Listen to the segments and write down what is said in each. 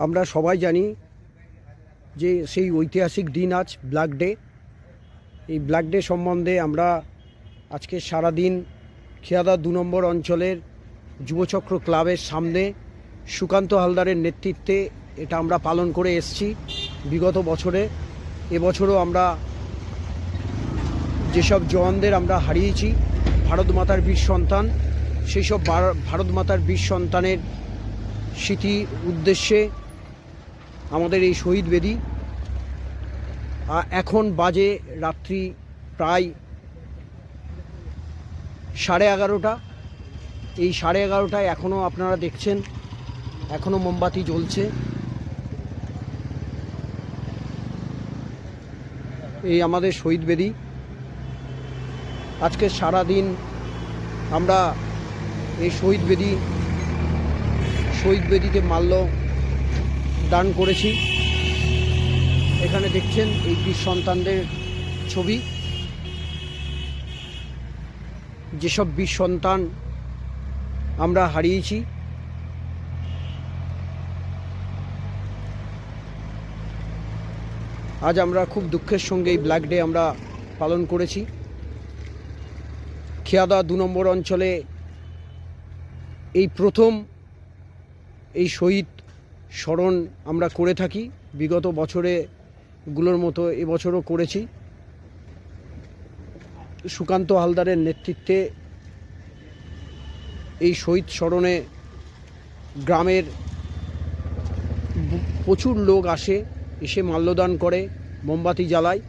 আমরা সবাই জানি যে সেই ঐতিহাসিক দিন আজ ব্ল্যাক ডে। এই ব্ল্যাক ডে সম্বন্ধে আমরা আজকে সারাদিন খেয়াদা 2 নম্বর অঞ্চলের যুবচক্র ক্লাবের সামনে সুকান্ত হালদারের নেতৃত্বে এটা আমরা পালন করে এসেছি বিগত বছরে। এবছরও আমরা যেসব জওয়ানদের আমরা হারিয়েছি, ভারত মাতার বীর সন্তান, সেই সব ভারত মাতার বীর সন্তানের স্মৃতির উদ্দেশ্যে আমাদের এই শহীদ বেদি। এখন বাজে রাত্রি প্রায় 11:30। এই 11:30টায় এখনও আপনারা দেখছেন এখনও মোমবাতি জ্বলছে। এই আমাদের শহীদ বেদি। আজকে সারাদিন আমরা এই শহীদ বেদিতে মাল্য দান করেছি। এখানে দেখছেন এই বীর সন্তানদের ছবি। যেসব বীর সন্তান আমরা হারিয়েছি, আজ আমরা খুব দুঃখের সঙ্গে এই ব্ল্যাক ডে আমরা পালন করেছি। খেয়াদা 2 নম্বর অঞ্চলে এই প্রথম এই শহীদ স্মরণ আমরা করে থাকি। বিগত বছরেগুলোর মতো এবছরও করেছি। সুকান্ত হালদারের নেতৃত্বে এই শহীদ স্মরণে গ্রামের প্রচুর লোক এসে মাল্যদান করে, মোমবাতি জ্বালায়।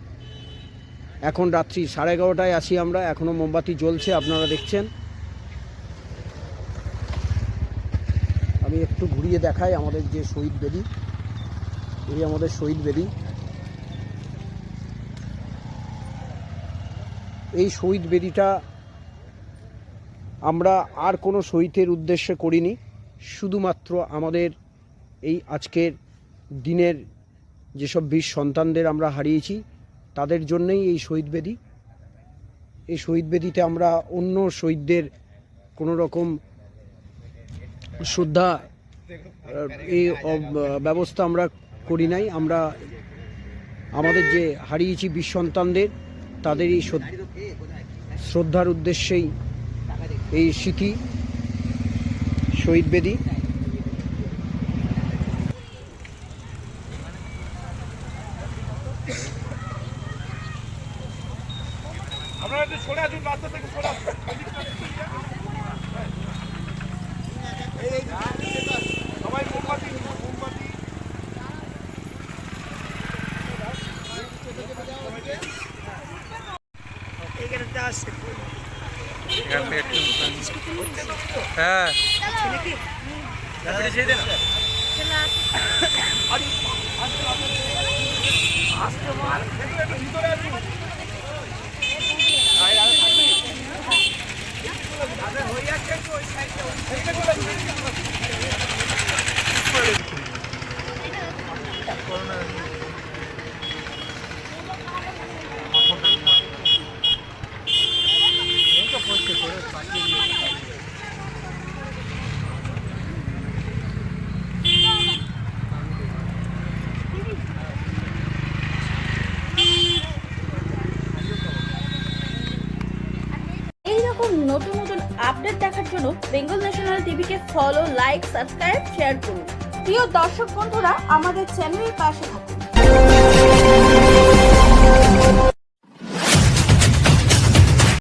এখন রাত্রি 11:30টায় আছি আমরা, এখনও মোমবাতি জ্বলছে, আপনারা দেখছেন। আমি একটু ঘুরিয়ে দেখাই আমাদের যে শহীদ বেদি। এই আমাদের শহীদ বেদি। এই শহীদ বেদিটা আমরা আর কোনো শহীদের উদ্দেশ্যে করিনি, শুধুমাত্র আমাদের এই আজকের দিনের যেসব বীর সন্তানদের আমরা হারিয়েছি তাদের জন্যই এই শহীদ বেদি। এই শহীদ বেদিতে আমরা অন্য শহীদদের কোনো রকম শ্রদ্ধা এই ব্যবস্থা আমরা করি নাই। আমরা আমাদের যে হারিয়েছি বীর সন্তানদের তাদেরই শ্রদ্ধার উদ্দেশ্যেই এই স্মৃতি শহীদ বেদি। আপনারা একটু সরে আসুন, রাস্তা থেকে সরে আসুন। সবাই মোমবাতি নতুন নতুন আপডেট দেখার জন্য বেঙ্গল ন্যাশনাল টিভিকে ফলো, লাইক, সাবস্ক্রাইব, শেয়ার করুন। প্রিয় দর্শক বন্ধুরা, আমাদের চ্যানেলের পাশে থাকুন।